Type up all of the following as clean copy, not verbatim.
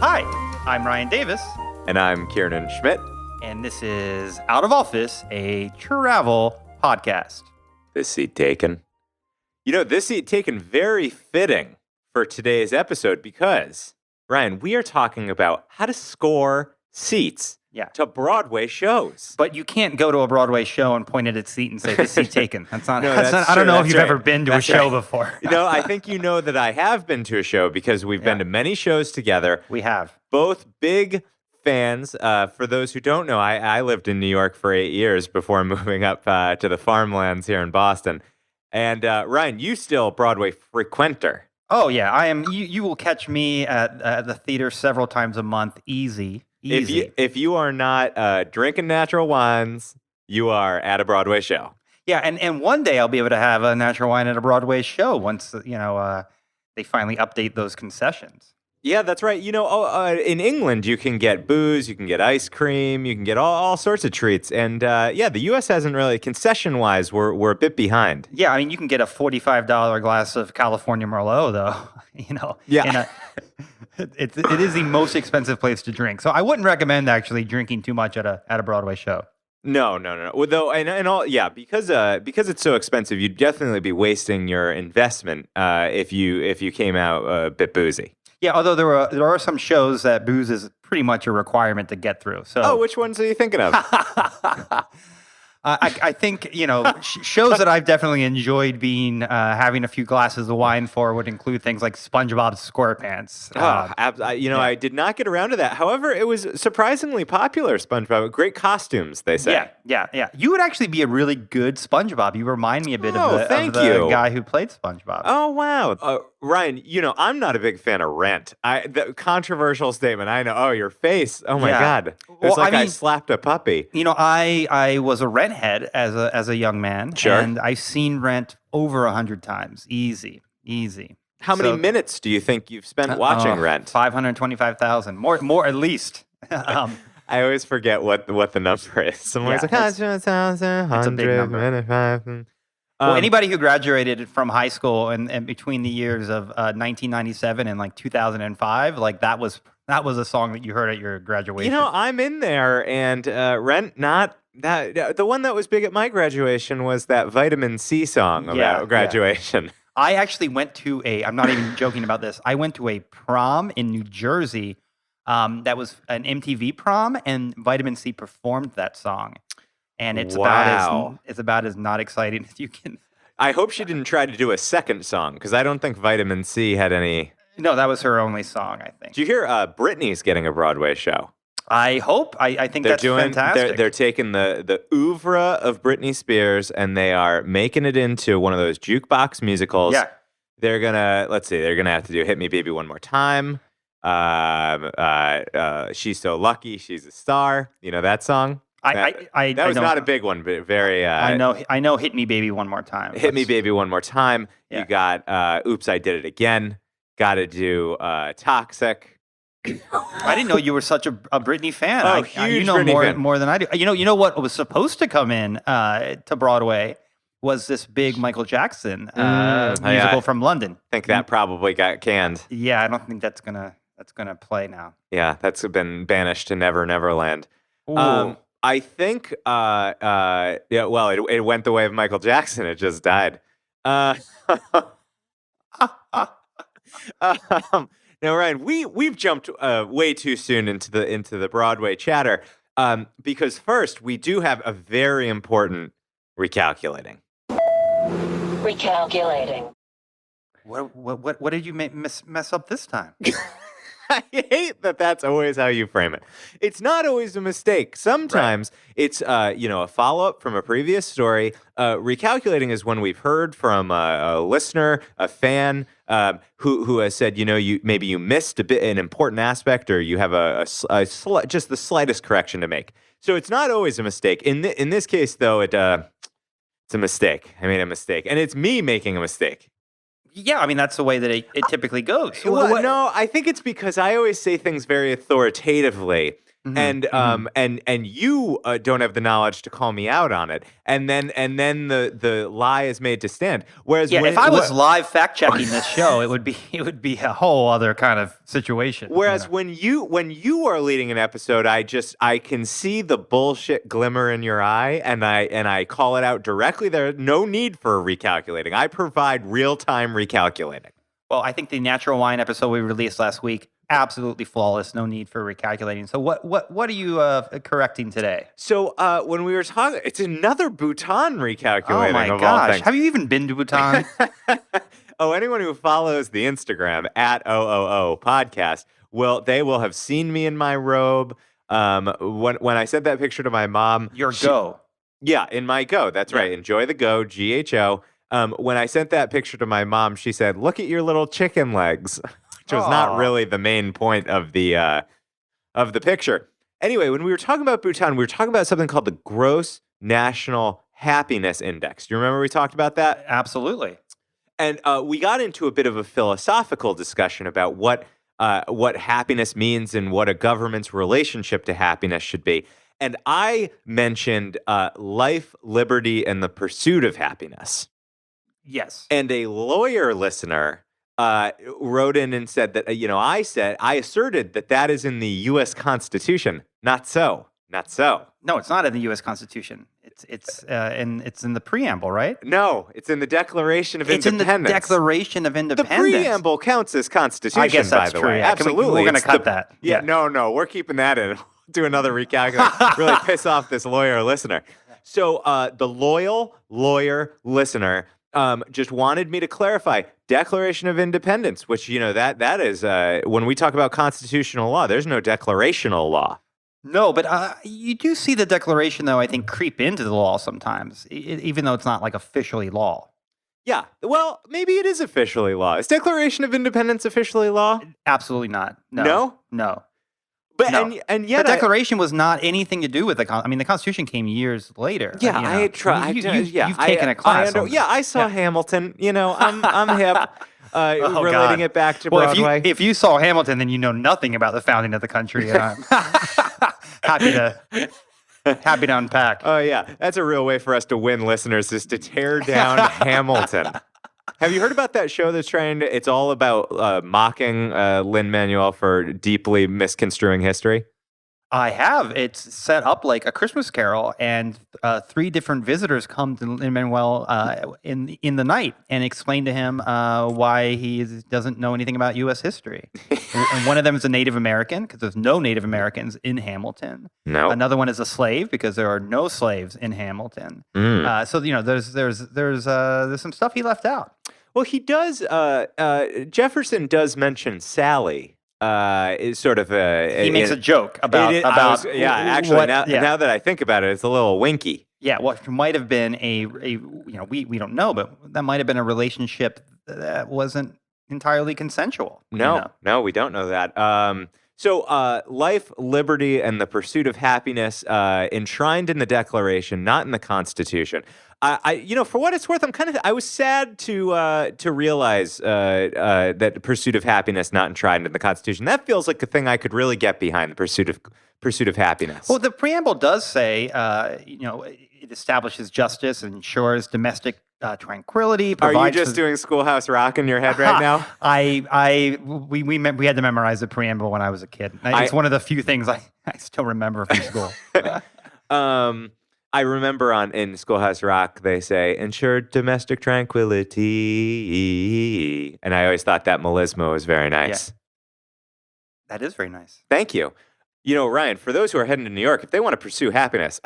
Hi, I'm Ryan Davis. And I'm Kiernan Schmidt. And this is Out of Office, a travel podcast. This seat taken. You know, this seat taken very fitting for today's episode because, Ryan, we are talking about how to score seats to Broadway shows. But you can't go to a Broadway show and point at its seat and say, this seat taken. That's not, No, that's not I don't know if you've ever been to a show before. No, I think you know that I have been to a show because we've been to many shows together. We have. Both big fans. For those who don't know, I lived in New York for 8 years before moving up to the farmlands here in Boston. And Ryan, you still Broadway frequenter. Oh, yeah. I am. You will catch me at the theater several times a month. Easy. If you are not drinking natural wines, you are at a Broadway show. Yeah, and one day I'll be able to have a natural wine at a Broadway show once they finally update those concessions. Yeah, that's right. You know, in England, you can get booze, you can get ice cream, you can get all sorts of treats. And the U.S. hasn't really, concession-wise, we're a bit behind. Yeah, I mean, you can get a $45 glass of California Merlot, though. Yeah. It is the most expensive place to drink. So I wouldn't recommend actually drinking too much at a Broadway show. No. Well, though, because it's so expensive, you'd definitely be wasting your investment if you came out a bit boozy. Yeah, although there are some shows that booze is pretty much a requirement to get through. So, which ones are you thinking of? I think shows that I've definitely enjoyed having a few glasses of wine for would include things like SpongeBob SquarePants. I did not get around to that. However, it was surprisingly popular. SpongeBob, great costumes, they say. Yeah. You would actually be a really good SpongeBob. You remind me a bit of the guy who played SpongeBob. Oh wow, Ryan. I'm not a big fan of Rent. The controversial statement. I know. Oh, your face. Oh my God. It's I slapped a puppy. I was a Rent head as a young man. Sure. And I've seen Rent over 100 times. Easy. How many minutes do you think you've spent watching Rent? 525,000. More at least. I always forget what the number is. Someone's like, it's a big number. Well, anybody who graduated from high school and between the years of 1997 and like 2005, like that was a song that you heard at your graduation. I'm in there, and Rent, not that. The one that was big at my graduation was that Vitamin C song about graduation. Yeah. I actually went to I'm not even joking about this. I went to a prom in New Jersey that was an MTV prom, and Vitamin C performed that song. And it's about as not exciting as you can. I hope she didn't try to do a second song, because I don't think Vitamin C had any. No, that was her only song, I think. Did you hear Britney's getting a Broadway show? I hope. I think that's fantastic. They're taking the oeuvre of Britney Spears and they are making it into one of those jukebox musicals. Yeah. They're gonna have to do "Hit Me, Baby, One More Time." She's So Lucky, She's a Star. You know that song? That was not a big one, but very. I know. Hit Me, Baby, One More Time. Hit Me, Baby, One More Time. Yeah. You got Oops, I Did It Again. Got to do Toxic. I didn't know you were such a Britney fan. Oh, huge Britney fan. More than I do. You know what was supposed to come in to Broadway was this big Michael Jackson musical from London. I think that probably got canned. Yeah, I don't think that's gonna play now. Yeah, that's been banished to Never Neverland. Ooh. I think, it went the way of Michael Jackson. It just died. Now, Ryan, we've jumped way too soon into the Broadway chatter because first we do have a very important recalculating. Recalculating. What did you mess up this time? I hate that that's always how you frame it. It's not always a mistake. Sometimes it's a follow-up from a previous story. Recalculating is when we've heard from a listener, a fan, who has said, maybe you missed an important aspect, or you have just the slightest correction to make. So it's not always a mistake. In this case, though, it's a mistake. I made a mistake, and it's me making a mistake. Yeah, I mean, that's the way that it typically goes. Well, no, I think it's because I always say things very authoritatively. and you don't have the knowledge to call me out on it, and then the lie is made to stand. Whereas if I was live fact checking this show, it would be a whole other kind of situation. Whereas when you are leading an episode, I can see the bullshit glimmer in your eye, and I call it out directly. There's no need for recalculating. I provide real-time recalculating. Well, I think the Natural Wine episode we released last week, absolutely flawless. No need for recalculating. So what are you correcting today? So when we were talking, it's another Bhutan recalculating. Oh my gosh! Have you even been to Bhutan? Oh, anyone who follows the Instagram at OOO podcast they will have seen me in my robe. When I sent that picture to my mom, go. Yeah, in my go. That's right. Enjoy the go. GHO. When I sent that picture to my mom, she said, "Look at your little chicken legs," which was not really the main point of the picture. Anyway, when we were talking about Bhutan, we were talking about something called the Gross National Happiness Index. Do you remember we talked about that? Absolutely. And we got into a bit of a philosophical discussion about what happiness means and what a government's relationship to happiness should be. And I mentioned life, liberty, and the pursuit of happiness. Yes. And a lawyer listener wrote in and said that, I asserted that is in the U.S. Constitution. Not so. Not so. No, it's not in the U.S. Constitution. It's in the preamble, right? No, it's in the Declaration of Independence. It's in the Declaration of Independence. The preamble counts as Constitution, I guess that's by the true. way. Yeah. Absolutely. We're going to cut that. Yeah, no, we're keeping that in. Do another recalculate. Really piss off this lawyer listener. So the loyal lawyer listener just wanted me to clarify Declaration of Independence, which, that is, when we talk about constitutional law, there's no declarational law. No, but you do see the Declaration, though, I think, creep into the law sometimes, even though it's not like officially law. Yeah, well, maybe it is officially law. Is Declaration of Independence officially law? Absolutely not. No? No. But no. and yet the Declaration was not anything to do with the the Constitution came years later. Yeah, you've taken a class. I saw Hamilton. I'm hip. Relating it back to Broadway. If you saw Hamilton, then you know nothing about the founding of the country. And I'm happy to unpack. Oh yeah, that's a real way for us to win listeners, is to tear down Hamilton. Have you heard about that show that's it's all about mocking Lin-Manuel for deeply misconstruing history? I have. It's set up like A Christmas Carol, and 3 different visitors come to Lin-Manuel in the night and explain to him why he doesn't know anything about U.S. history. And one of them is a Native American, because there's no Native Americans in Hamilton. No. Another one is a slave, because there are no slaves in Hamilton. So there's some stuff he left out. Well, he does. Jefferson does mention Sally. Is sort of he makes a joke about now that I think about it, it's a little winky. Yeah, what might have been we don't know, but that might have been a relationship that wasn't entirely consensual. No, we don't know that. So life, liberty, and the pursuit of happiness enshrined in the Declaration, not in the Constitution. For what it's worth, I was sad to realize that pursuit of happiness not enshrined in the Constitution. That feels like a thing I could really get behind, the pursuit of happiness. Well, the preamble does say, it establishes justice and ensures domestic tranquility. Are you just doing Schoolhouse Rock in your head right now? We had to memorize the preamble when I was a kid. It's one of the few things I still remember from school. I remember in Schoolhouse Rock, they say, ensure domestic tranquility. And I always thought that melisma was very nice. Yeah. That is very nice. Thank you. Ryan, for those who are heading to New York, if they want to pursue happiness,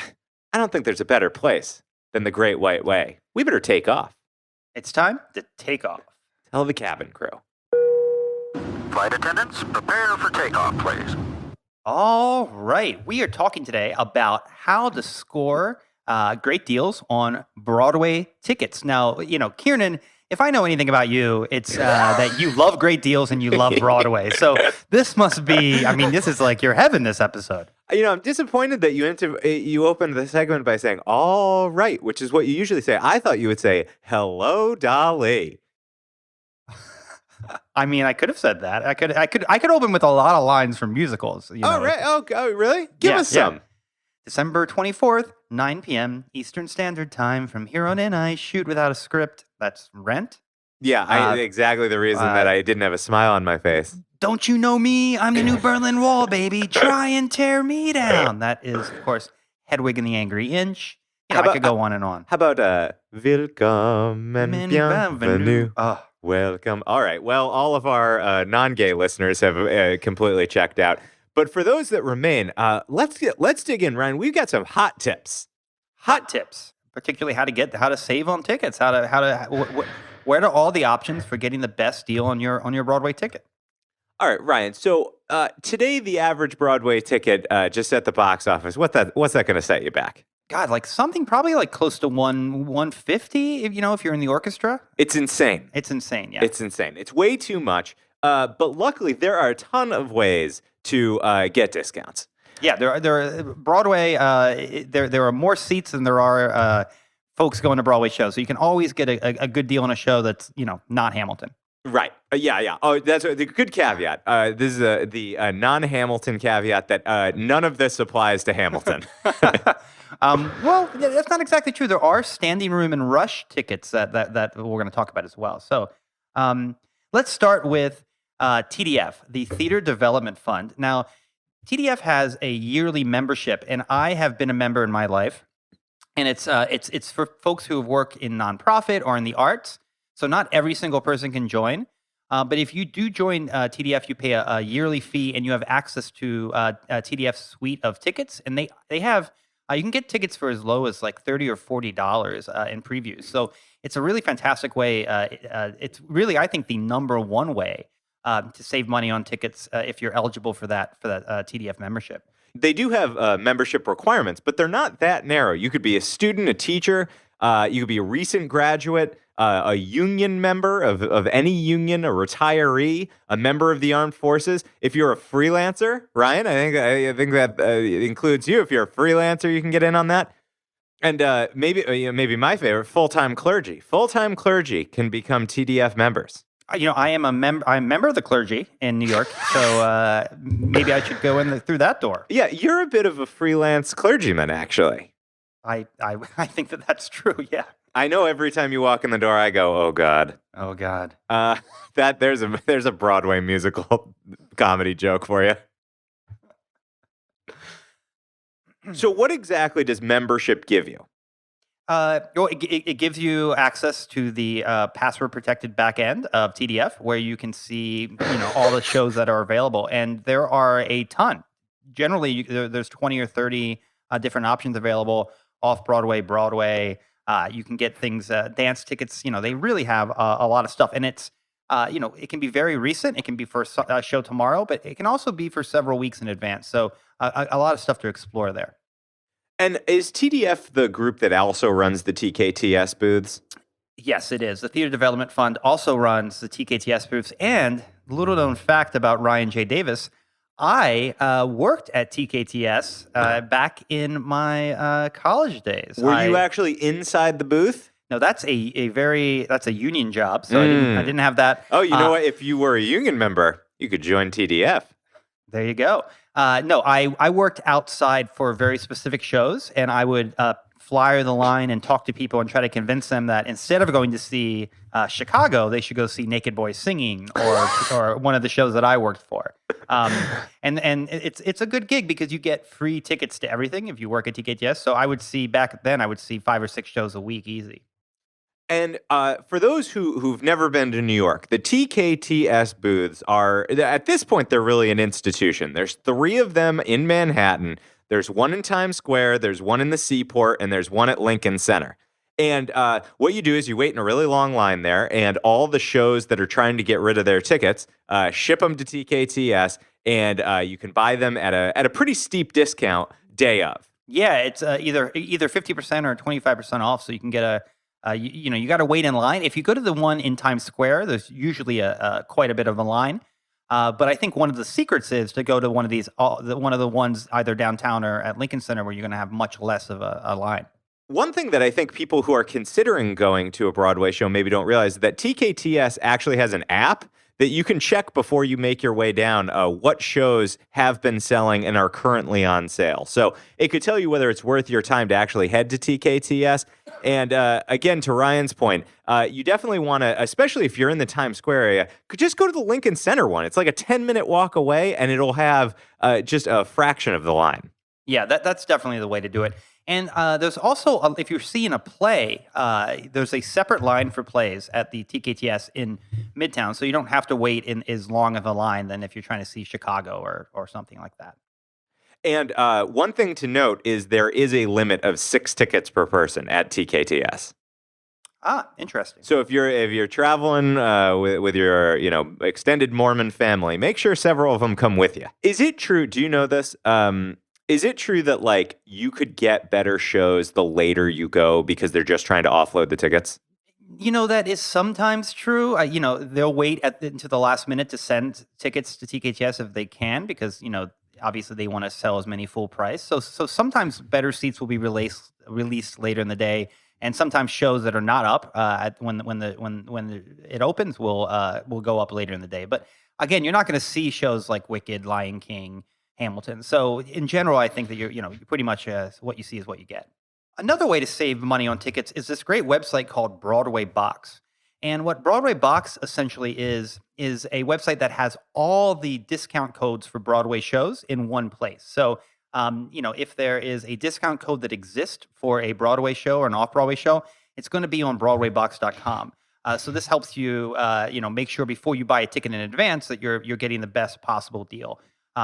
I don't think there's a better place than the Great White Way. We better take off. It's time to take off. Tell the cabin crew. Flight attendants, prepare for takeoff, please. All right. We are talking today about how to score great deals on Broadway tickets. Now, Kiernan, if I know anything about you, it's that you love great deals and you love Broadway. So this must be, this is like your heaven, this episode. I'm disappointed that you opened the segment by saying, all right, which is what you usually say. I thought you would say, hello, Dolly. I mean, I could have said that. I could open with a lot of lines from musicals. You know, Right. Oh, really? Give us some. December 24th, 9 p.m. Eastern Standard Time. From here on in, I shoot without a script. That's Rent. Yeah, exactly the reason that I didn't have a smile on my face. Don't you know me? I'm the new Berlin Wall, baby. Try and tear me down. That is, of course, Hedwig and the Angry Inch. You know, I could go on and on. How about Willkommen and bienvenue? Welcome. All right. Well, all of our non-gay listeners have completely checked out. But for those that remain, let's dig in, Ryan. We've got some hot tips. Hot tips, particularly how to save on tickets, where are all the options for getting the best deal on your Broadway ticket? All right, Ryan. So today, the average Broadway ticket just at the box office, what's that going to set you back? God, like something probably like close to 150. If you're in the orchestra, it's insane. It's insane. Yeah, it's insane. It's way too much. But luckily, there are a ton of ways to get discounts. Yeah, there are Broadway. There are more seats than there are folks going to Broadway shows, so you can always get a good deal on a show that's not Hamilton. Right. Yeah. Oh, that's the good caveat. This is the non-Hamilton caveat that none of this applies to Hamilton. Well, that's not exactly true. There are standing room and rush tickets that we're going to talk about as well. So let's start with TDF, the Theater Development Fund. Now, TDF has a yearly membership, and I have been a member in my life. And it's for folks who work in nonprofit or in the arts. So not every single person can join. But if you do join TDF, you pay a yearly fee, and you have access to TDF's suite of tickets. And they have you can get tickets for as low as like $30 or $40 in previews. So it's a really fantastic way. It's really, I think, the number one way to save money on tickets if you're eligible for that TDF membership. They do have membership requirements, but they're not that narrow. You could be a student, a teacher, you could be a recent graduate, a union member of any union, a retiree, a member of the armed forces. If you're a freelancer, Ryan, I think that includes you. If you're a freelancer, you can get in on that. And maybe my favorite, full-time clergy. Full-time clergy can become TDF members. I am I'm a member of the clergy in New York, so maybe I should go in through that door. Yeah, you're a bit of a freelance clergyman, actually. I think that's true. Yeah. I know every time you walk in the door, I go, "Oh God, oh God." There's a Broadway musical comedy joke for you. So, what exactly does membership give you? It gives you access to the password-protected back end of TDF, where you can see all the shows that are available, and there are a ton. Generally, there's 20 or 30 different options available off Broadway, Broadway. You can get things, dance tickets. They really have a lot of stuff, and it's it can be very recent. It can be for a show tomorrow, but it can also be for several weeks in advance. So a lot of stuff to explore there. And is TDF the group that also runs the TKTS booths? Yes, it is. The Theater Development Fund also runs the TKTS booths. And little known fact about Ryan J. Davis, I worked at TKTS back in my college days. Were you actually inside the booth? No, that's a union job, so I didn't have that. Oh, you know what? If you were a union member, you could join TDF. There you go. No, I worked outside for very specific shows, and I would flyer the line and talk to people and try to convince them that instead of going to see Chicago, they should go see Naked Boys Singing or one of the shows that I worked for. And it's a good gig because you get free tickets to everything if you work at TKTS. So back then I would see 5 or 6 shows a week easy. And for those who've never been to New York, the TKTS booths are, at this point, they're really an institution. There's 3 of them in Manhattan. There's one in Times Square, there's one in the Seaport, and there's one at Lincoln Center. And what you do is you wait in a really long line there, and all the shows that are trying to get rid of their tickets, ship them to TKTS, and you can buy them at a pretty steep discount day of. Yeah, it's either 50% or 25% off, so you can get you got to wait in line. If you go to the one in Times Square, there's usually quite a bit of a line. But I think one of the secrets is to go to one of these, one of the ones either downtown or at Lincoln Center, where you're going to have much less of a line. One thing that I think people who are considering going to a Broadway show maybe don't realize is that TKTS actually has an app that you can check before you make your way down what shows have been selling and are currently on sale. So it could tell you whether it's worth your time to actually head to TKTS. And again, to Ryan's point, you definitely want to, especially if you're in the Times Square area, could just go to the Lincoln Center one. It's like a 10-minute walk away, and it'll have just a fraction of the line. Yeah, that's definitely the way to do it. And there's also, if you're seeing a play, there's a separate line for plays at the TKTS in Midtown, so you don't have to wait in as long of a line than if you're trying to see Chicago or something like that. And one thing to note is there is a limit of 6 tickets per person at TKTS. Ah, interesting. So if you're traveling with your extended Mormon family, make sure several of them come with you. Is it true? Do you know this? Is it true that like you could get better shows the later you go because they're just trying to offload the tickets? That is sometimes true. They'll wait until the last minute to send tickets to TKTS if they can, because obviously they want to sell as many full price. So sometimes better seats will be released later in the day, and sometimes shows that are not up when it opens will go up later in the day. But again, you're not going to see shows like Wicked, Lion King, Hamilton. So in general, I think that you're pretty much what you see is what you get. Another way to save money on tickets is this great website called Broadway Box. And what Broadway Box essentially is a website that has all the discount codes for Broadway shows in one place. So, if there is a discount code that exists for a Broadway show or an off-Broadway show, it's going to be on BroadwayBox.com. So this helps you, make sure before you buy a ticket in advance that you're getting the best possible deal.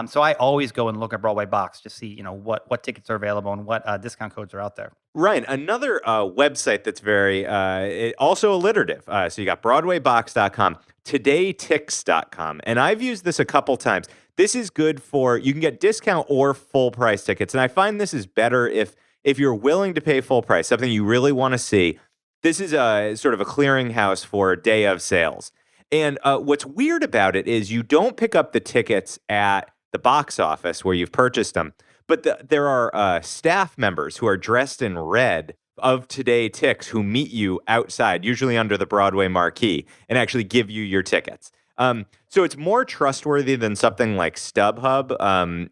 So I always go and look at Broadway Box to see, what tickets are available and what discount codes are out there. Ryan, another website that's very also alliterative. So you got BroadwayBox.com, TodayTix.com, and I've used this a couple times. This is good you can get discount or full price tickets, and I find this is better if you're willing to pay full price, something you really want to see. This is sort of a clearinghouse for day of sales. And what's weird about it is you don't pick up the tickets at the box office where you've purchased them, but there are staff members who are dressed in red of Today Tix who meet you outside, usually under the Broadway marquee, and actually give you your tickets. So it's more trustworthy than something like StubHub.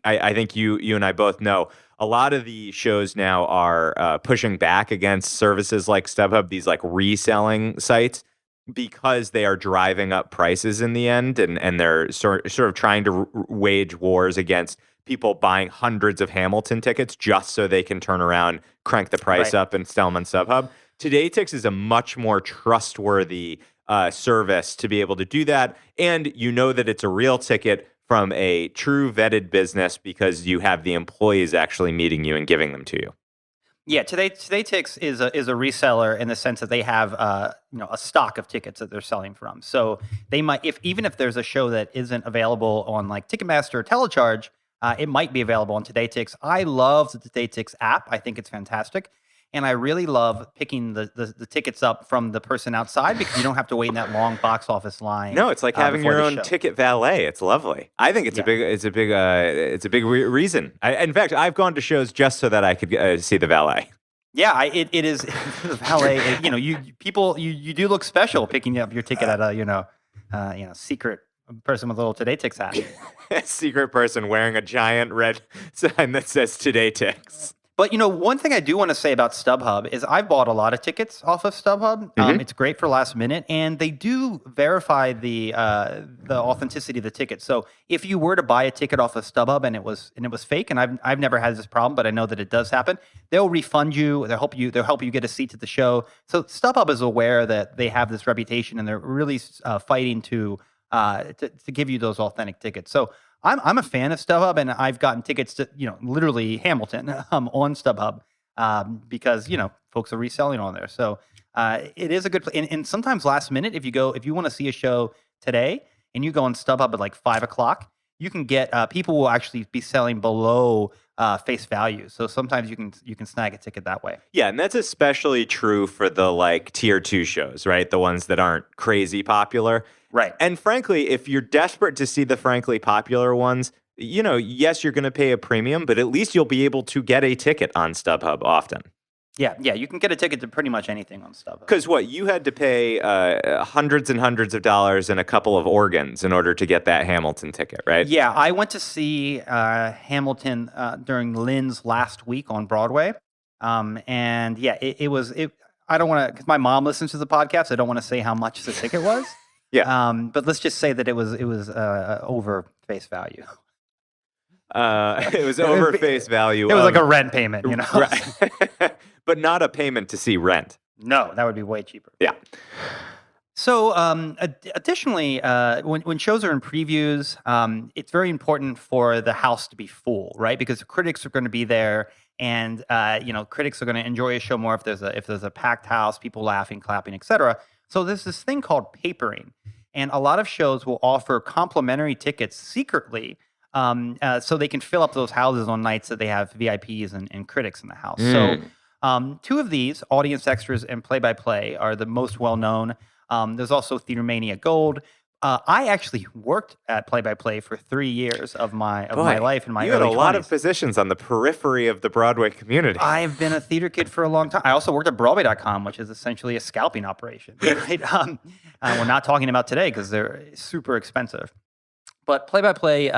I think you and I both know a lot of the shows now are pushing back against services like StubHub, these like reselling sites, because they are driving up prices in the end, and they're sort of trying to wage wars against people buying hundreds of Hamilton tickets just so they can turn around, crank the price up, and sell them on StubHub. TodayTix is a much more trustworthy service to be able to do that, and you know that it's a real ticket from a true vetted business because you have the employees actually meeting you and giving them to you. Yeah, TodayTix is a reseller in the sense that they have a stock of tickets that they're selling from. So they might, even if there's a show that isn't available on like Ticketmaster or Telecharge, it might be available on TodayTix. I love the TodayTix app. I think it's fantastic. And I really love picking the tickets up from the person outside because you don't have to wait in that long box office line. No, it's like having your own ticket valet. It's lovely. I think it's a big reason. In fact, I've gone to shows just so that I could see the valet. Yeah, it is the valet. You do look special picking up your ticket at a secret person with a little TodayTix hat. A secret person wearing a giant red sign that says TodayTix. But, one thing I do want to say about StubHub is I've bought a lot of tickets off of StubHub. It's great for last minute, and they do verify the authenticity of the ticket. So if you were to buy a ticket off of StubHub and it was fake, and I've never had this problem, but I know that it does happen, they'll refund you. They'll help you get a seat to the show. So StubHub is aware that they have this reputation, and they're really fighting to give you those authentic tickets. So I'm a fan of StubHub, and I've gotten tickets to literally Hamilton on StubHub because folks are reselling on there. So it is a good place. And sometimes last minute, if you want to see a show today and you go on StubHub at like 5:00, you can get people will actually be selling below face value. So sometimes you can snag a ticket that way. Yeah, and that's especially true for the like tier 2 shows, right? The ones that aren't crazy popular. Right. And frankly, if you're desperate to see the frankly popular ones, yes, you're going to pay a premium, but at least you'll be able to get a ticket on StubHub often. Yeah, you can get a ticket to pretty much anything on StubHub. Because what, you had to pay hundreds and hundreds of dollars and a couple of organs in order to get that Hamilton ticket, right? Yeah, I went to see Hamilton during Lynn's last week on Broadway. And yeah, it was. I don't want to, because my mom listens to the podcast. I don't want to say how much the ticket was. Yeah. But let's just say that it was over face value. It was over face value. It was like a rent payment, you know. Right. But not a payment to see Rent. No, that would be way cheaper. Yeah. So, additionally, when shows are in previews, it's very important for the house to be full, right? Because critics are going to be there, and critics are going to enjoy a show more if there's a packed house, people laughing, clapping, etc. So there's this thing called papering, and a lot of shows will offer complimentary tickets secretly, so they can fill up those houses on nights that they have VIPs and critics in the house. So, two of these, Audience Extras and Play by Play, are the most well known. There's also Theater Mania Gold. I actually worked at Play by Play for 3 years of my life in my early 20s. You had a lot of positions on the periphery of the Broadway community. I've been a theater kid for a long time. I also worked at Broadway.com, which is essentially a scalping operation. Right? We're not talking about today because they're super expensive. But Play by Play,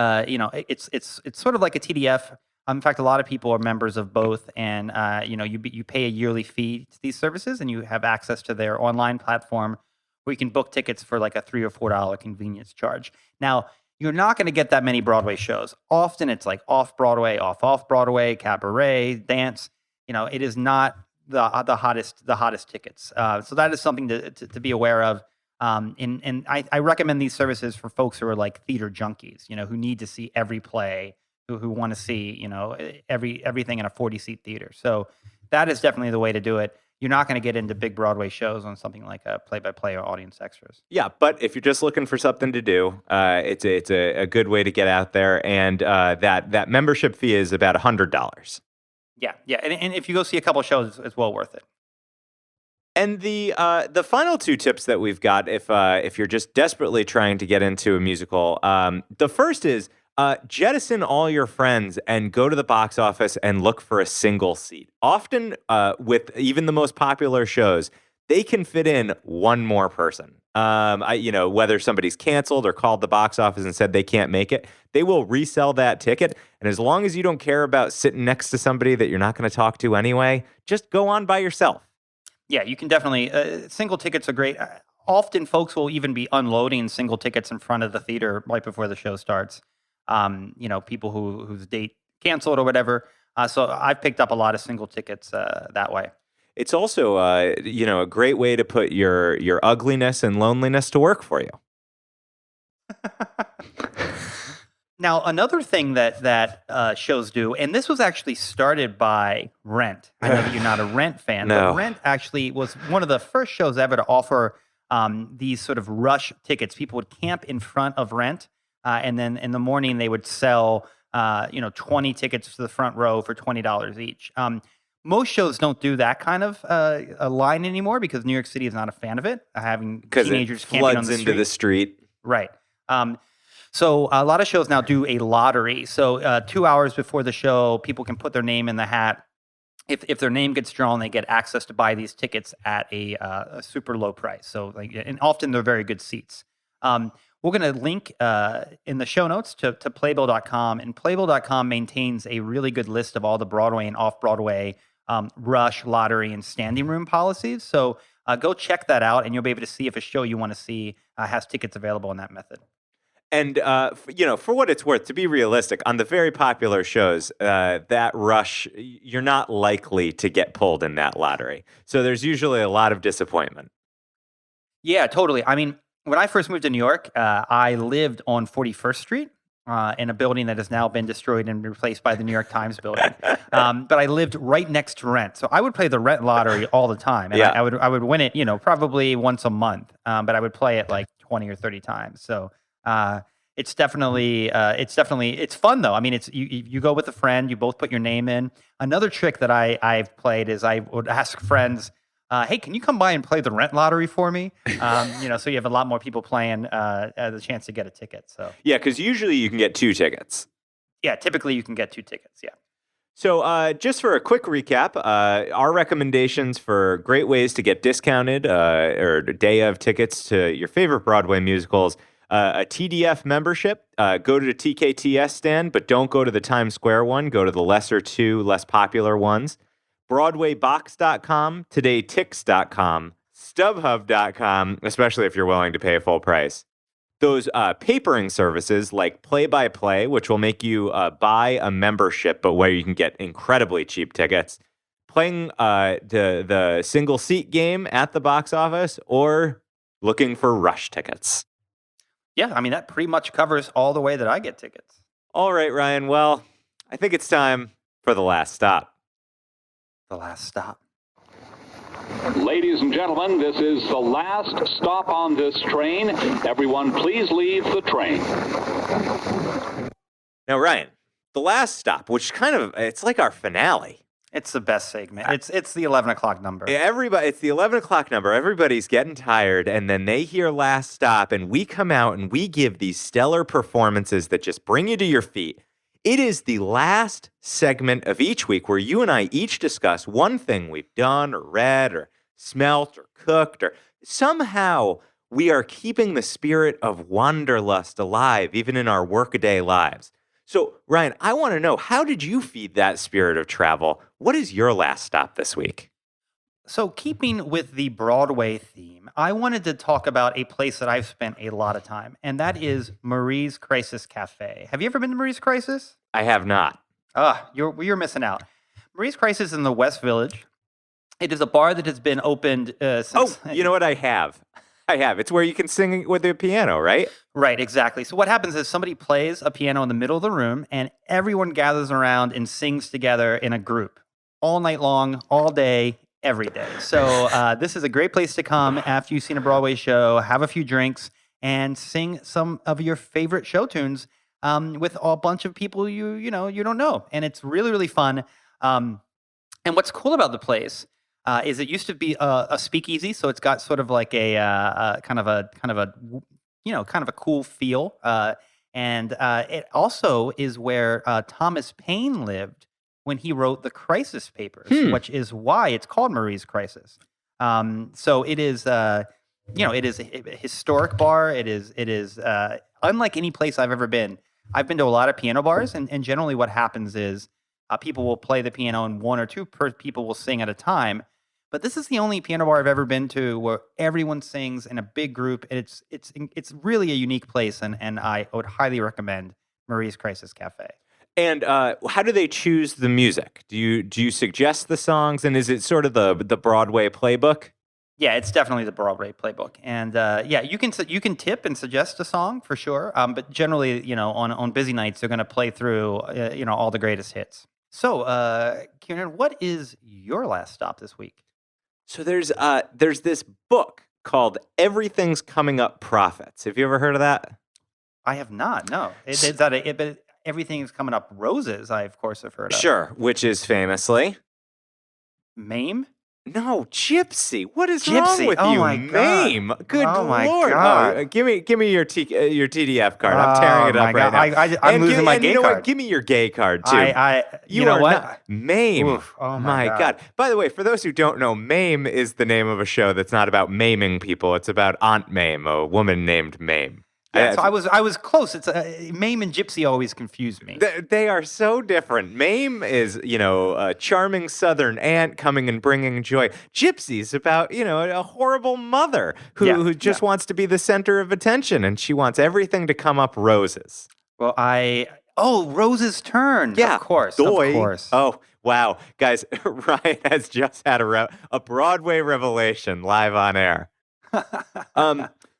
it's sort of like a TDF. In fact, a lot of people are members of both, and you pay a yearly fee to these services, and you have access to their online platform where you can book tickets for like a $3 or $4 convenience charge. Now, you're not going to get that many Broadway shows. Often, it's like off Broadway, off Broadway, cabaret, dance. It is not the hottest tickets. So that is something to be aware of. And I recommend these services for folks who are like theater junkies, who need to see every play. Who want to see, everything in a 40-seat theater. So that is definitely the way to do it. You're not going to get into big Broadway shows on something like a play-by-play or Audience Extras. Yeah, but if you're just looking for something to do, it's a good way to get out there. And that membership fee is about $100. Yeah, and if you go see a couple shows, it's well worth it. And the final two tips that we've got, if you're just desperately trying to get into a musical, the first is, jettison all your friends and go to the box office and look for a single seat. Often, with even the most popular shows, they can fit in one more person. Whether somebody's canceled or called the box office and said they can't make it, they will resell that ticket. And as long as you don't care about sitting next to somebody that you're not going to talk to anyway, just go on by yourself. Yeah, you can definitely. Single tickets are great. Often, folks will even be unloading single tickets in front of the theater right before the show starts. People whose date canceled or whatever. So I've picked up a lot of single tickets that way. It's also, a great way to put your ugliness and loneliness to work for you. Now, another thing that shows do, and this was actually started by Rent. I know that you're not a Rent fan, No. but Rent actually was one of the first shows ever to offer these sort of rush tickets. People would camp in front of Rent. And then in the morning, they would sell, 20 tickets to the front row for $20 each. Most shows don't do that kind of a line anymore because New York City is not a fan of it, having teenagers camping on the street. Into the street. Right. So a lot of shows now do a lottery. So 2 hours before the show, people can put their name in the hat. If their name gets drawn, they get access to buy these tickets at a super low price. So, and often they're very good seats. We're going to link in the show notes to Playbill.com, and Playbill.com maintains a really good list of all the Broadway and off-Broadway rush, lottery, and standing room policies. So go check that out, and you'll be able to see if a show you want to see has tickets available in that method. And, for what it's worth, to be realistic, on the very popular shows, that rush, you're not likely to get pulled in that lottery. So there's usually a lot of disappointment. Yeah, totally. I mean, when I first moved to New York, I lived on 41st Street in a building that has now been destroyed and replaced by the New York Times building. But I lived right next to Rent. So I would play the Rent lottery all the time. And Yeah. I would win it, probably once a month. But I would play it like 20 or 30 times. So it's definitely it's fun though. I mean, it's you go with a friend, you both put your name in. Another trick that I've played is I would ask friends, hey, can you come by and play the Rent lottery for me? So you have a lot more people playing the chance to get a ticket. So Yeah, because usually you can get 2 tickets. yeah, typically you can get 2 tickets. Yeah. So just for a quick recap, our recommendations for great ways to get discounted or day of tickets to your favorite Broadway musicals, a TDF membership, go to the TKTS stand, but don't go to the Times Square one. Go to the lesser two, less popular ones. BroadwayBox.com, TodayTix.com, StubHub.com, especially if you're willing to pay full price. Those papering services like Play by Play, which will make you buy a membership, but where you can get incredibly cheap tickets, playing the single seat game at the box office, or looking for rush tickets. Yeah, I mean, that pretty much covers all the way that I get tickets. All right, Ryan. Well, I think it's time for the last stop. The last stop. Ladies and gentlemen, this is the last stop on this train. Everyone, please leave the train. Now, Ryan, the last stop, which it's like our finale. It's the best segment. It's the 11 o'clock number. It's the 11 o'clock number. Everybody's getting tired, and then they hear last stop, and we come out and we give these stellar performances that just bring you to your feet. It is the last segment of each week where you and I each discuss one thing we've done or read or smelt or cooked, or somehow we are keeping the spirit of wanderlust alive even in our workaday lives. So, Ryan, I want to know, how did you feed that spirit of travel? What is your last stop this week? So, keeping with the Broadway theme, I wanted to talk about a place that I've spent a lot of time, and that is Marie's Crisis Cafe. Have you ever been to Marie's Crisis? I have not. You're missing out. Marie's Crisis is in the West Village. It is a bar that has been opened since... Oh, you know what I have? It's where you can sing with the piano, right? Right, exactly. So what happens is somebody plays a piano in the middle of the room, and everyone gathers around and sings together in a group all night long, all day, every day. So this is a great place to come after you've seen a Broadway show, have a few drinks, and sing some of your favorite show tunes with a bunch of people you don't know. And it's really, really fun. And what's cool about the place is it used to be a speakeasy, so it's got sort of like a kind of a cool feel. And it also is where Thomas Paine lived when he wrote the Crisis Papers, which is why it's called Marie's Crisis. So it is, it is a historic bar. It is unlike any place I've ever been. I've been to a lot of piano bars, and generally what happens is people will play the piano and one or two people will sing at a time. But this is the only piano bar I've ever been to where everyone sings in a big group. It's really a unique place, and I would highly recommend Marie's Crisis Cafe. And how do they choose the music? Do you suggest the songs, and is it sort of the Broadway playbook? Yeah, it's definitely the Broadway playbook, and you can tip and suggest a song for sure. But generally, on busy nights, they're going to play through all the greatest hits. So, Kiernan, what is your last stop this week? So there's this book called Everything's Coming Up Profits. Have you ever heard of that? I have not. No, but Everything's Coming Up Roses. I of course have heard of. Sure, which is famously Mame. No, Gypsy. What is Gypsy. wrong with Oh you, my Mame? God. Good Oh my Lord! God. Oh, give me your TDF card. I'm tearing it up right now. I'm losing my gay you know card. What? Give me your gay card too. You know what? Not, Mame. Oof. Oh my God. By the way, for those who don't know, Mame is the name of a show that's not about maiming people. It's about Aunt Mame, a woman named Mame. Yeah, so I was close. It's Mame and Gypsy always confused me. They are so different. Mame is, a charming Southern aunt coming and bringing joy. Gypsy's about, a horrible mother who just wants to be the center of attention, and she wants everything to come up roses. Well, Rose's Turn. Yeah, of course. Oh, wow. Guys, Ryan has just had a Broadway revelation live on air.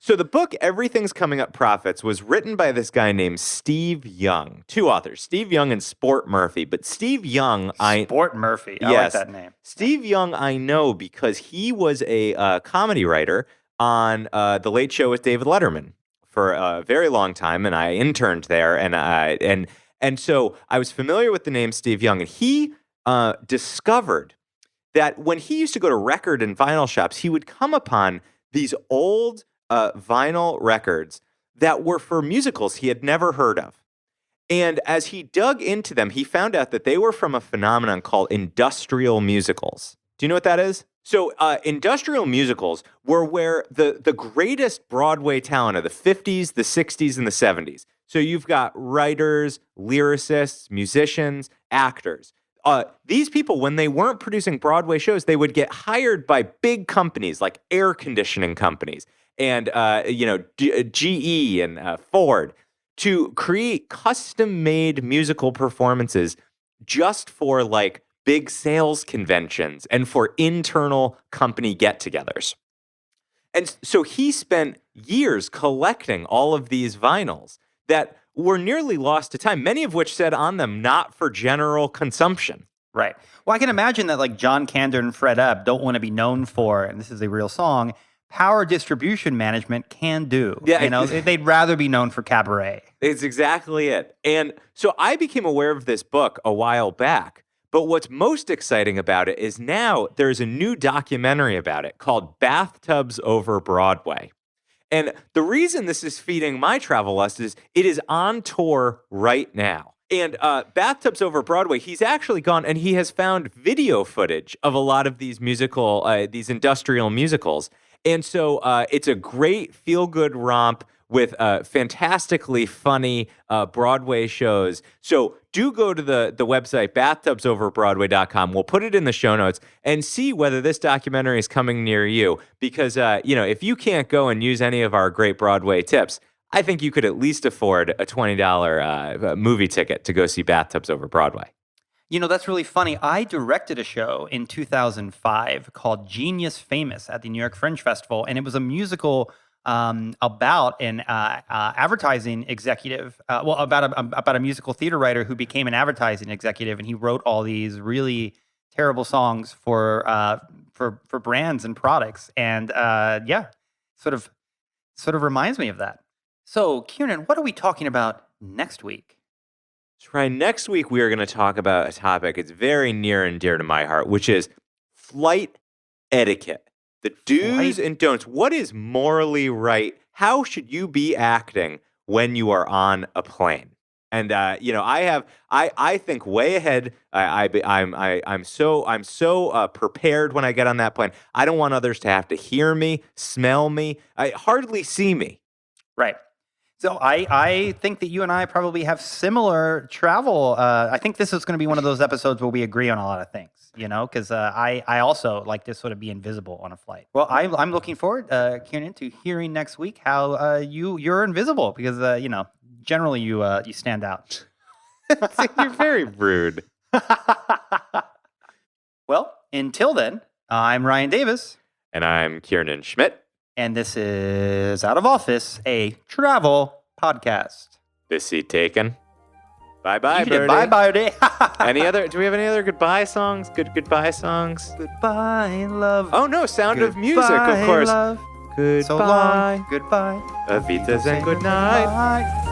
So the book, Everything's Coming Up Profits, was written by this guy named Steve Young. Two authors, Steve Young and Sport Murphy. But Steve Young, Sport Murphy. I like that name. Steve Young I know because he was a comedy writer on The Late Show with David Letterman for a very long time, and I interned there. And so I was familiar with the name Steve Young, and he discovered that when he used to go to record and vinyl shops, he would come upon these old vinyl records that were for musicals he had never heard of. And as he dug into them, he found out that they were from a phenomenon called industrial musicals. Do you know what that is? So industrial musicals were where the greatest Broadway talent of the 50s, the 60s, and the 70s. So you've got writers, lyricists, musicians, actors. These people, when they weren't producing Broadway shows, they would get hired by big companies like air conditioning companies and GE and Ford to create custom-made musical performances just for like big sales conventions and for internal company get-togethers. And so he spent years collecting all of these vinyls that were nearly lost to time, many of which said on them, not for general consumption. Right. Well, I can imagine that like John Kander and Fred Ebb don't want to be known for, and this is a real song, power distribution management can do. Yeah, they'd rather be known for cabaret. It's exactly it. And so I became aware of this book a while back. But what's most exciting about it is now there's a new documentary about it called Bathtubs Over Broadway. And the reason this is feeding my travel lust is it is on tour right now. And Bathtubs Over Broadway, he's actually gone and he has found video footage of a lot of these these industrial musicals. And so it's a great feel-good romp with fantastically funny Broadway shows. So do go to the website, bathtubsoverbroadway.com. We'll put it in the show notes and see whether this documentary is coming near you. Because, if you can't go and use any of our great Broadway tips, I think you could at least afford a $20 movie ticket to go see Bathtubs Over Broadway. That's really funny. I directed a show in 2005 called Genius Famous at the New York Fringe Festival, and it was a musical about an advertising executive, about a musical theater writer who became an advertising executive, and he wrote all these really terrible songs for brands and products, and sort of reminds me of that. So, Kiernan, what are we talking about next week? So, Ryan, next week we are going to talk about a topic it's very near and dear to my heart, which is flight etiquette. The do's and don'ts. What is morally right? How should you be acting when you are on a plane? And I think way ahead. I'm so prepared when I get on that plane. I don't want others to have to hear me, smell me, hardly see me. Right. So I think that you and I probably have similar travel. I think this is going to be one of those episodes where we agree on a lot of things, because I also like to sort of be invisible on a flight. Well, I'm looking forward, Kiernan, to hearing next week how you're invisible because, generally you stand out. You're very rude. Well, until then, I'm Ryan Davis. And I'm Kiernan Schmidt. And this is Out of Office, a travel podcast. This seat taken. Bye-bye, Birdie. Bye-bye, Birdie. Do we have any other goodbye songs? Goodbye songs? Goodbye, love. Oh, no, Sound of Music, of course. Love. Goodbye. So long. Goodbye. Avitas and good night.